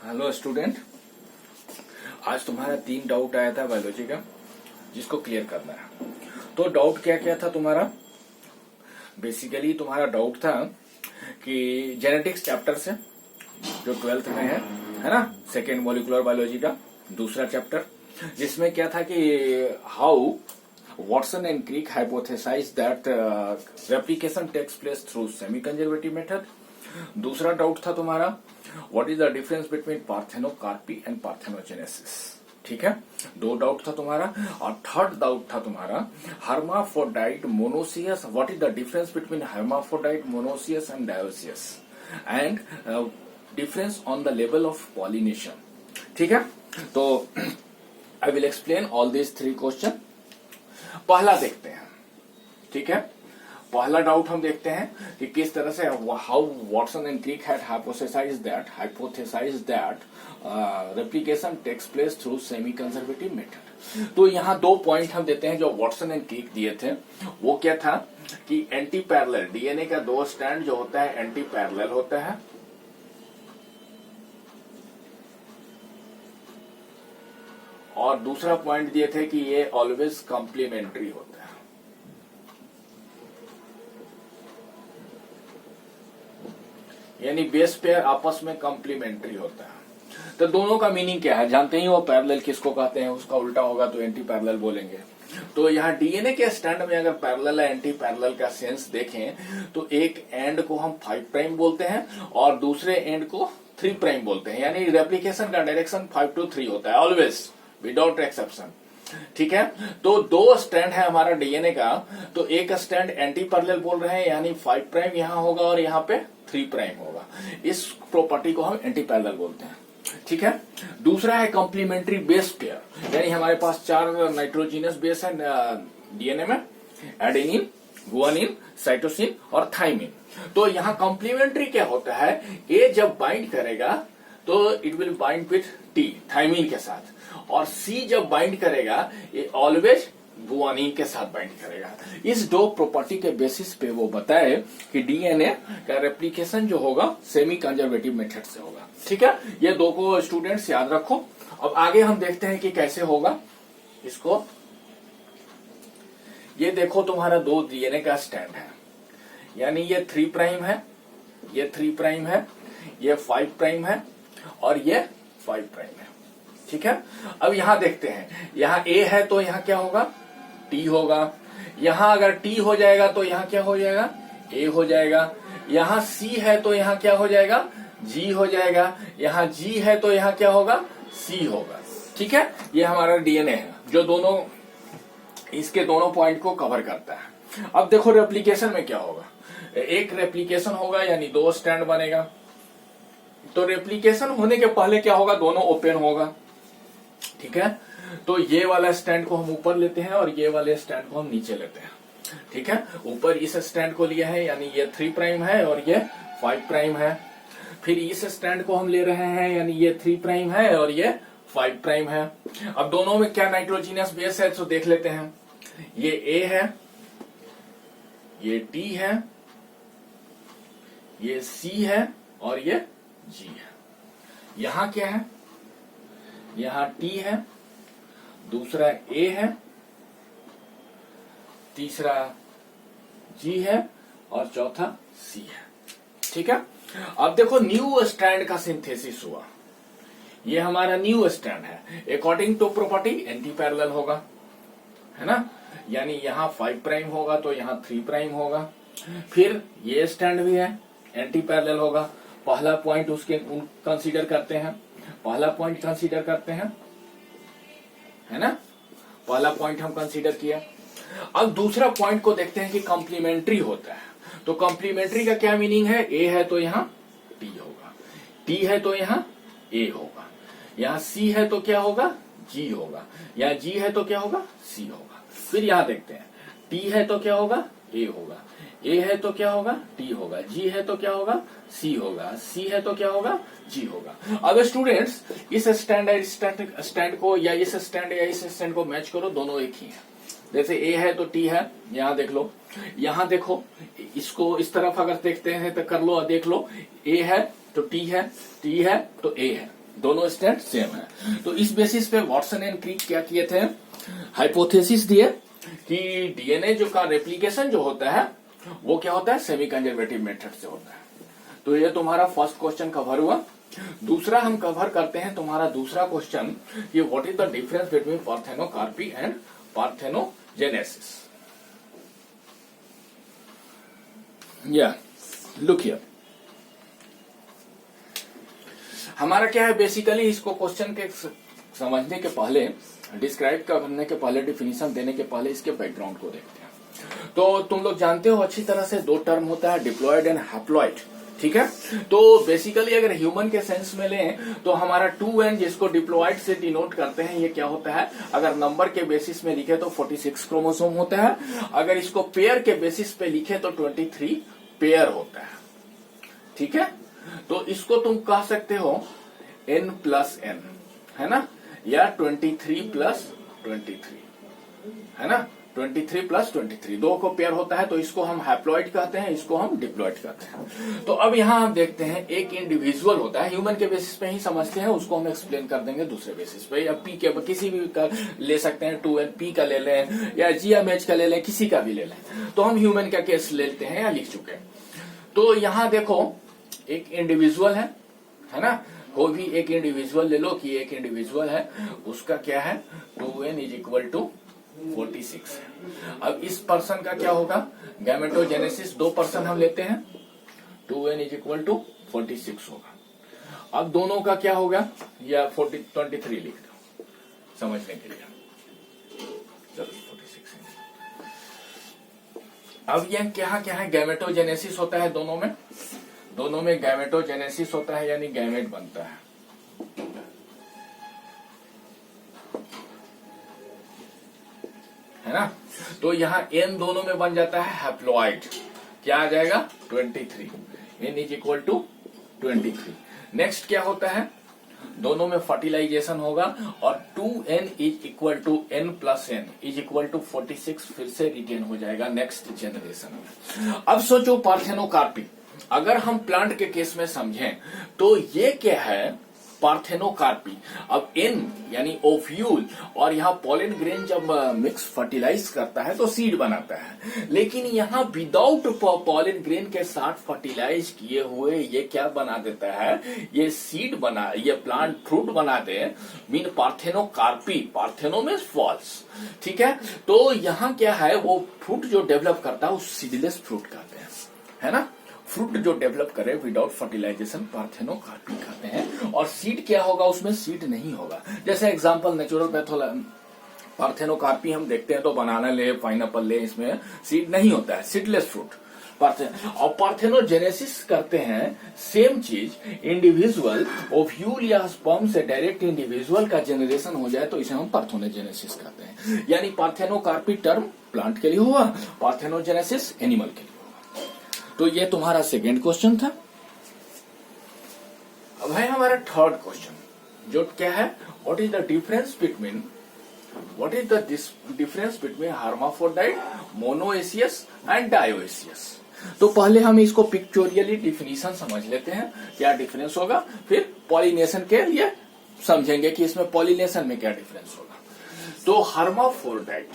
Hello student, आज तुम्हारा 3 doubt आया था बायोलॉजी का जिसको क्लियर करना है। तो डाउट क्या क्या था तुम्हारा? बेसिकली तुम्हारा डाउट था कि जेनेटिक्स चैप्टर से जो 12th में है ना, सेकेंड मॉलिक्यूलर बायोलॉजी का दूसरा चैप्टर, जिसमें क्या था कि how Watson and Crick hypothesized that replication takes place through semi-conservative method। दूसरा डाउट था तुम्हारा what is the difference between parthenocarpy and parthenogenesis. ठीक है, 2 डाउट था तुम्हारा। और थर्ड डाउट था तुम्हारा hermaphrodite monoecious, what is the difference between hermaphrodite monoecious and dioecious and difference on the level of pollination. ठीक है, तो I will explain all this 3 question. पहला देखते हैं। ठीक है, पहला डाउट हम देखते हैं कि किस तरह से how Watson and Crick had hypothesized that replication takes place through semi conservative method. तो यहाँ 2 पॉइंट हम देते हैं जो वॉटसन एंड क्रिक दिए थे। वो क्या था कि एंटी पैरेलल डीएनए का 2 स्ट्रैंड जो होता है एंटी पैरेलल होता है, और दूसरा पॉइंट दिए थे कि ये ऑलवेज कॉम्प्लीमेंट्री होता है। यानी बेस पेयर आपस में कॉम्प्लीमेंट्री होता है। तो दोनों का मीनिंग क्या है जानते ही हो, पैरेलल किसको कहते हैं, उसका उल्टा होगा तो एंटी पैरेलल बोलेंगे। तो यहाँ डीएनए के स्टैंड में अगर पैरेलल या एंटी पैरेलल का सेंस देखें तो एक एंड को हम 5 प्राइम बोलते हैं और दूसरे एंड को 3 प्राइम बोलते हैं। यानी रेप्लिकेशन का डायरेक्शन 5 to 3 होता है ऑलवेज विदाउट एक्सेप्शन। ठीक है, तो 2 स्टैंड है हमारा डीएनए का, तो एक स्टैंड एंटी पैरेलल बोल रहे हैं यानी 5 प्राइम यहां होगा और यहाँ पे 3 प्राइम होगा। इस प्रॉपर्टी को हम एंटी पैरेलल बोलते हैं। ठीक है, दूसरा है कॉम्प्लीमेंट्री बेस पेयर, यानी हमारे पास 4 नाइट्रोजीनस बेस है डीएनए में, एडेनिन, गुआनिन, साइटोसिन और थाइमिन। तो यहाँ कॉम्प्लीमेंट्री क्या होता है, ए जब बाइंड करेगा तो it will bind with T thymine के साथ, और सी जब बाइंड करेगा ये ऑलवेज गुआनिन के साथ बाइंड करेगा। इस 2 प्रॉपर्टी के बेसिस पे वो बताए कि डीएनए का रेप्लिकेशन जो होगा सेमी कंजर्वेटिव मेथड से होगा। ठीक है, ये 2 को स्टूडेंट्स याद रखो। अब आगे हम देखते हैं कि कैसे होगा इसको। ये देखो तुम्हारा 2 डीएनए का स्टैंड है, यानी ये 3 प्राइम है, ये 3 प्राइम है, ये 5 प्राइम है और ये 5 प्राइम है। ठीक है, अब यहां देखते हैं, यहां ए है तो यहां क्या होगा, टी होगा। यहां अगर टी हो जाएगा तो यहां क्या हो जाएगा, ए हो जाएगा। यहां सी है तो यहां क्या हो जाएगा, जी हो जाएगा। यहां जी है तो यहां क्या होगा, सी होगा। ठीक है, ये हमारा डीएनए है जो दोनों इसके दोनों पॉइंट को कवर करता है। अब देखो रेप्लिकेशन में क्या होगा, एक रेप्लिकेशन होगा यानी 2 स्टैंड बनेगा। तो रेप्लिकेशन होने के पहले क्या होगा, दोनों ओपन होगा। ठीक है, तो ये वाला स्टैंड को हम ऊपर लेते हैं और ये वाले स्टैंड को हम नीचे लेते हैं। ठीक है, ऊपर इस स्टैंड को लिया है यानी ये 3 प्राइम है और ये 5 प्राइम है। फिर इस स्टैंड को हम ले रहे हैं यानी ये 3 प्राइम है और ये 5 प्राइम है। अब दोनों में क्या नाइट्रोजीनियस बेस है तो देख लेते हैं। ये ए है, ये टी है, ये सी है और ये जी है। यहां क्या है, यहां टी है, दूसरा ए है, तीसरा जी है और चौथा सी है। ठीक है, अब देखो न्यू स्टैंड का सिंथेसिस हुआ। ये हमारा न्यू स्टैंड है, according to property anti parallel होगा, है ना। यानी यहां 5 प्राइम होगा तो यहां 3 प्राइम होगा। फिर ये स्टैंड भी है, एंटी पैरेलल होगा। पहला पॉइंट उसके कंसीडर करते हैं, पहला पॉइंट कंसीडर करते हैं, है ना। पहला पॉइंट हम कंसीडर किया। अब दूसरा पॉइंट को देखते हैं कि कॉम्प्लीमेंट्री होता है। तो कॉम्प्लीमेंट्री का क्या मीनिंग है, ए है तो यहां टी होगा, टी है तो यहां ए होगा, यहां सी है तो क्या होगा, जी होगा, यहां जी है तो क्या होगा, सी होगा। फिर यहां देखते हैं, टी है तो क्या होगा, ए होगा, ए है तो क्या होगा, टी होगा, जी है तो क्या होगा, सी होगा, सी है तो क्या होगा, जी होगा। अब स्टूडेंट्स इस स्टैंड को या इस स्टैंड को मैच करो, दोनों एक ही है। जैसे ए है तो टी है, यहां देख लो, यहां देखो, इसको इस तरफ अगर देखते हैं तो कर लो, देख लो, ए है तो टी है, टी है तो ए है। दोनों स्टेट सेम है। तो इस बेसिस पे वॉटसन एंड क्रिक क्या किए थे, हाइपोथेसिस दिए कि डीएनए जो का रेप्लिकेशन जो होता है वो क्या होता है, सेमी कंजर्वेटिव मेथड से होता है। तो ये तुम्हारा फर्स्ट क्वेश्चन कवर हुआ। दूसरा हम कवर करते हैं तुम्हारा दूसरा क्वेश्चन, कि what is the difference between parthenocarpy and parthenogenesis. या लुक हियर, हमारा क्या है बेसिकली, इसको क्वेश्चन के समझने के पहले, डिस्क्राइब करने के पहले, डिफिनीशन देने के पहले इसके बैकग्राउंड को देखते हैं। तो तुम लोग जानते हो अच्छी तरह से दो टर्म होता है, डिप्लॉयड एंड हैप्लॉयड, ठीक है। तो बेसिकली अगर ह्यूमन के सेंस में लें तो हमारा 2n जिसको डिप्लॉयड से डिनोट करते हैं, ये क्या होता है, अगर नंबर के बेसिस में लिखे तो 46 क्रोमोसोम होता है, अगर इसको पेयर के बेसिस पे लिखे तो 23 पेयर होता है, ठीक है। तो इसको तुम कह सकते हो n+n, है ना, या 23+23, है ना, 23+23, दो को पेयर होता है, तो इसको हम हैप्लॉइड कहते हैं, इसको हम डिप्लॉइड कहते हैं। तो अब यहां हम देखते हैं, एक इंडिविजुअल होता है, ह्यूमन के बेसिस पे ही समझते हैं, उसको हम एक्सप्लेन कर देंगे दूसरे बेसिस पे, या पी के किसी भी का ले सकते हैं, 2n p का ले लें या GMH का ले लें, किसी का भी ले लें। तो हम ह्यूमन का केस लेते हैं या लिख चुके हैं। तो यहां देखो एक इंडिविजुअल है ना, वो भी एक इंडिविजुअल ले लो कि एक इंडिविजुअल है, उसका क्या है 2n = 46 है। अब इस पर्सन का क्या होगा, गैमेटोजेनेसिस, दो पर्सन हम लेते हैं, 2n = 46 होगा। अब दोनों का क्या होगा, या 23 लिख दो समझने के लिए, चलो 46 है। अब यह क्या है, गैमेटोजेनेसिस होता है दोनों में गैमेटोजेनेसिस होता है, यानी गैमेट बनता है, है ना। तो यहाँ n दोनों में बन जाता है हैप्लॉइड, क्या आ जाएगा 23, n = 23। नेक्स्ट क्या होता है, दोनों में फर्टिलाइजेशन होगा और 2n = n+n = 46 फिर से रिटेन हो जाएगा नेक्स्ट जनरेशन में। अब सोचो पार्थेनोकार्पी, अगर हम प्लांट के केस में समझें तो ये क्या है, पार्थेनोकार्पी। अब n यानी ओव्यूल और यहाँ पॉलन ग्रेन जब मिक्स फर्टिलाइज करता है तो सीड बनाता है, लेकिन यहाँ विदाउट पॉलन ग्रेन के साथ फर्टिलाइज किए हुए ये क्या बना देता है, ये सीड बना, ये प्लांट फ्रूट बना दे, मीन पार्थेनोकार्पी, पार्थेनो में फॉल्स, ठीक है। तो यहाँ क्या है, वो फ्रूट जो डेवलप करता है उस सीडलेस फ्रूट कहते हैं, है ना। फ्रूट जो डेवलप करे विदाउट फर्टिलाइजेशन पार्थेनोकार्पी कहते हैं। और सीड क्या होगा, उसमें सीड नहीं होगा। जैसे एग्जांपल नेचुरल पार्थेनोकार्पी हम देखते हैं तो बनाना ले, पाइनएप्पल ले, इसमें सीड नहीं होता है, सीडलेस फ्रूट। और पार्थेनोजेनेसिस करते हैं सेम चीज, इंडिविजुअल ओव्यूल या स्पर्म से डायरेक्ट इंडिविजुअल का जनरेशन हो जाए तो इसे हम पार्थेनोजेनेसिस कहते हैं। यानी पार्थेनोकार्पी टर्म प्लांट के लिए हुआ, पार्थेनोजेनेसिस एनिमल के लिए। तो ये तुम्हारा सेकेंड क्वेश्चन था। अब है हमारा थर्ड क्वेश्चन, जो क्या है, what is the difference between hermaphrodite, monoecious and dioecious. तो पहले हम इसको पिक्चोरियली डिफिनीशन समझ लेते हैं, क्या डिफरेंस होगा, फिर पॉलिनेशन के लिए समझेंगे कि इसमें पॉलिनेशन में क्या डिफरेंस होगा। तो हर्माफ्रोडाइट,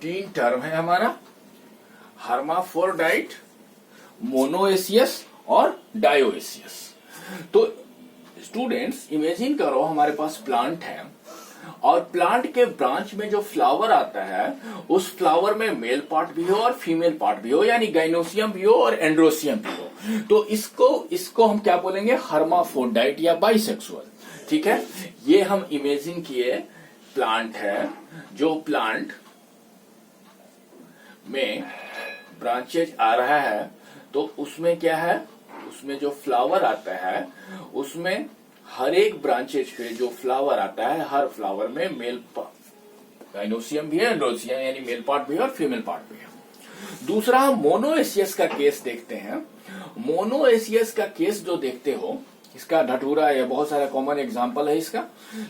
तीन टर्म है हमारा, हर्माफ्रोडाइट, मोनोएसियस और डायोएसियस। तो स्टूडेंट्स इमेजिन करो हमारे पास प्लांट है और प्लांट के ब्रांच में जो फ्लावर आता है उस फ्लावर में मेल पार्ट भी हो और फीमेल पार्ट भी हो, यानी गाइनोसियम भी हो और एंड्रोसियम भी हो। तो इसको हम क्या बोलेंगे, हर्माफ्रोडाइट या बाइसेक्सुअल, ठीक है। ये हम इमेजिन किए प्लांट है, जो प्लांट में ब्रांचेज आ रहा है तो उसमें क्या है, उसमें जो फ्लावर आता है उसमें हर एक ब्रांचेज पे जो फ्लावर आता है, हर फ्लावर में मेल गाइनोसियम भी है, एंड्रोसियम यानी मेल पार्ट भी है और फीमेल पार्ट भी है। दूसरा हम मोनोएसियस का केस देखते हैं। मोनोएसियस का केस जो देखते हो, इसका ढटूरा या बहुत सारा कॉमन एग्जांपल है इसका,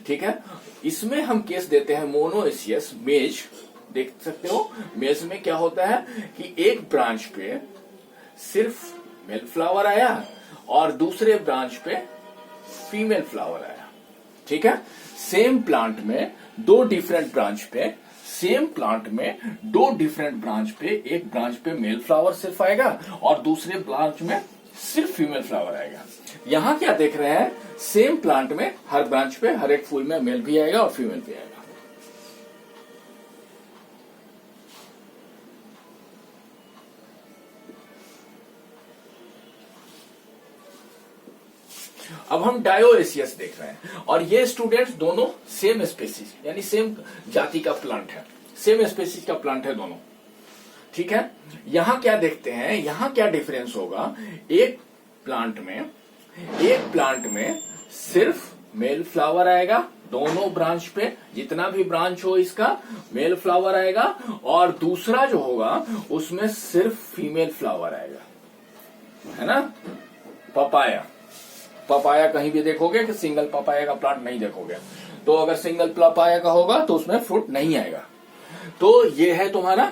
ठीक है। इसमें हम केस देते हैं मोनोएसियस मेज, देख सकते हो। मेज में क्या होता है कि एक ब्रांच पे सिर्फ मेल फ्लावर आया और दूसरे ब्रांच पे फीमेल फ्लावर आया, ठीक है। सेम प्लांट में दो डिफरेंट ब्रांच पे, सेम प्लांट में दो डिफरेंट ब्रांच पे, एक ब्रांच पे मेल फ्लावर सिर्फ आएगा और दूसरे ब्रांच में सिर्फ फीमेल फ्लावर आएगा। यहां क्या देख रहे हैं, सेम प्लांट में हर ब्रांच पे हर एक फूल में मेल भी आएगा और फीमेल भी आएगा। अब हम डायोएसियस देख रहे हैं और ये स्टूडेंट्स दोनों सेम स्पेसीज यानी सेम जाति का प्लांट है, सेम स्पेसीज का प्लांट है दोनों, ठीक है। यहां क्या देखते हैं, यहां क्या डिफरेंस होगा, एक प्लांट में सिर्फ मेल फ्लावर आएगा, दोनों ब्रांच पे जितना भी ब्रांच हो इसका मेल फ्लावर आएगा, और दूसरा जो होगा उसमें सिर्फ फीमेल फ्लावर आएगा, है ना। पपाया कहीं भी देखोगे कि सिंगल पपाया का प्लांट नहीं देखोगे, तो अगर सिंगल पपाया का होगा तो उसमें फ्रूट नहीं आएगा। तो ये है तुम्हारा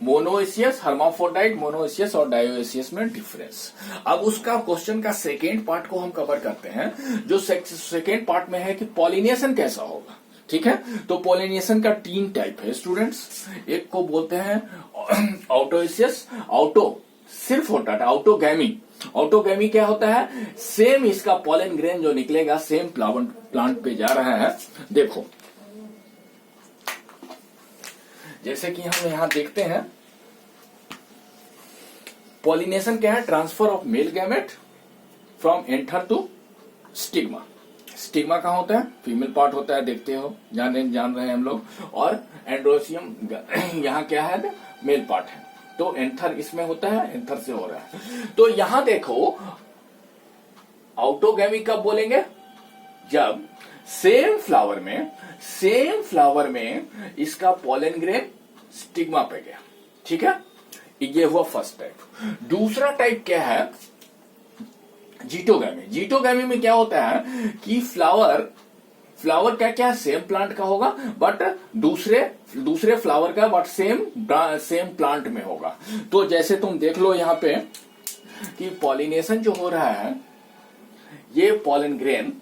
मोनोएसियस, हर्माफ्रोडाइट, मोनोएसियस और डायोएसियस में डिफरेंस। अब उसका क्वेश्चन का सेकेंड पार्ट को हम कवर करते हैं, जो सेकेंड पार्ट में है कि पॉलिनेशन कैसा होगा, ठीक है। तो पॉलिनेशन का 3 टाइप है स्टूडेंट्स। एक को बोलते हैं ऑटोएसियस, ऑटो सिर्फ होता है, ऑटोगैमी। ऑटोगैमी क्या होता है, सेम इसका पॉलन ग्रेन जो निकलेगा सेम प्लांट पे जा रहा है। देखो जैसे कि हम यहां देखते हैं, पॉलिनेशन क्या है, transfer of male gamete from anther to stigma. Stigma कहां होता है, फीमेल पार्ट होता है, देखते हो, जान रहे हैं हम लोग। और एंड्रोसियम यहां क्या है, मेल पार्ट है। तो एंथर इसमें होता है, एंथर से हो रहा है। तो यहां देखो ऑटोगैमी कब बोलेंगे, जब सेम फ्लावर में इसका पोलन ग्रेन स्टिग्मा पे गया, ठीक है। ये हुआ फर्स्ट टाइप। दूसरा टाइप क्या है, जीटोगैमी। जीटोगैमी में क्या होता है कि फ्लावर क्या सेम प्लांट का होगा, बट दूसरे फ्लावर का बट सेम प्लांट में होगा। तो जैसे तुम देख लो यहां पे कि पॉलिनेशन जो हो रहा है, ये पॉलन ग्रेन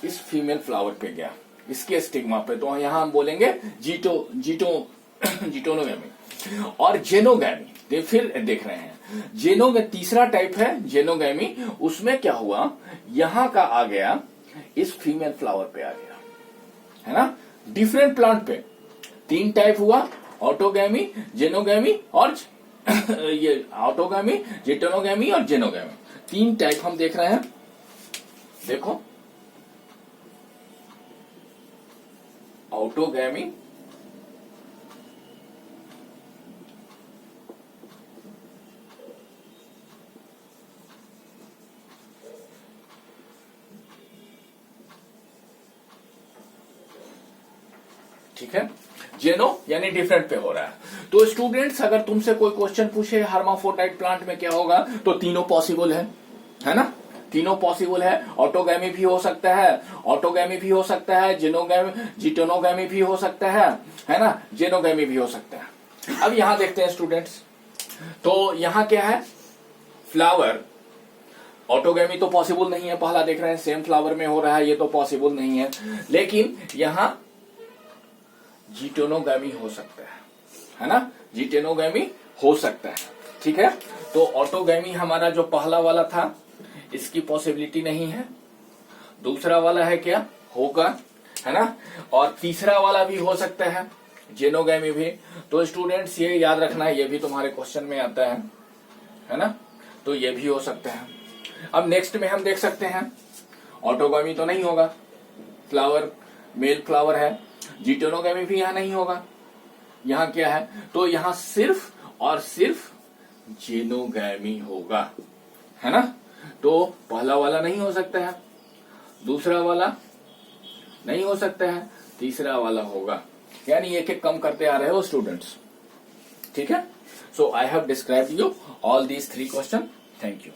इस फीमेल फ्लावर पे गया, इसके स्टिग्मा पे, तो यहां हम बोलेंगे जीटोनोगैमी। और जेनोगैमी फिर देख रहे हैं, तीसरा टाइप है जेनोगैमी। उसमें क्या हुआ, यहां का आ गया, इस फीमेल फ्लावर पे आ गया, है ना, डिफरेंट प्लांट पे। 3 टाइप हुआ, ऑटोगैमी, जेनोगैमी और ये ऑटोगैमी, जीटोनोगैमी और जेनोगैमी। 3 टाइप हम देख रहे हैं। देखो ऑटोगैमी, ठीक है, जेनो यानी डिफरेंट पे हो रहा है। तो स्टूडेंट्स अगर तुमसे कोई क्वेश्चन पूछे हर्माफ्रोडाइट प्लांट में क्या होगा, तो तीनों पॉसिबल है ना, तीनों पॉसिबल है। ऑटोगैमी भी हो सकता है, जीटोनोगैमी भी हो सकता है ना, जेनोगैमी भी हो सकता है। अब यहां देखते हैं स्टूडेंट्स, तो यहां क्या है, फ्लावर, ऑटोगैमी तो पॉसिबल नहीं है, पहला देख रहे हैं सेम फ्लावर में हो रहा है, ये तो पॉसिबल नहीं है। लेकिन यहां जीटोनोगैमी हो सकता है ना, जीटोनोगैमी हो सकता है, ठीक है। तो ऑटोगैमी हमारा जो पहला वाला था, इसकी पॉसिबिलिटी नहीं है। दूसरा वाला है क्या, होगा, है ना। और तीसरा वाला भी हो सकता है, जेनोगैमी भी। तो स्टूडेंट्स ये याद रखना है, ये भी तुम्हारे क्वेश्चन में आता है ना, तो ये भी हो सकता है। अब नेक्स्ट में हम देख सकते हैं, ऑटोगैमी तो नहीं होगा, फ्लावर मेल फ्लावर है। जीटोनोगैमी भी यहां नहीं होगा, यहां क्या है, तो यहां सिर्फ और सिर्फ जेनोगैमी होगा, है ना। तो पहला वाला नहीं हो सकता है, दूसरा वाला नहीं हो सकता है, तीसरा वाला होगा। यानी एक एक कम करते आ रहे हो स्टूडेंट्स, ठीक है। So I have describe you all these 3 question. Thank you.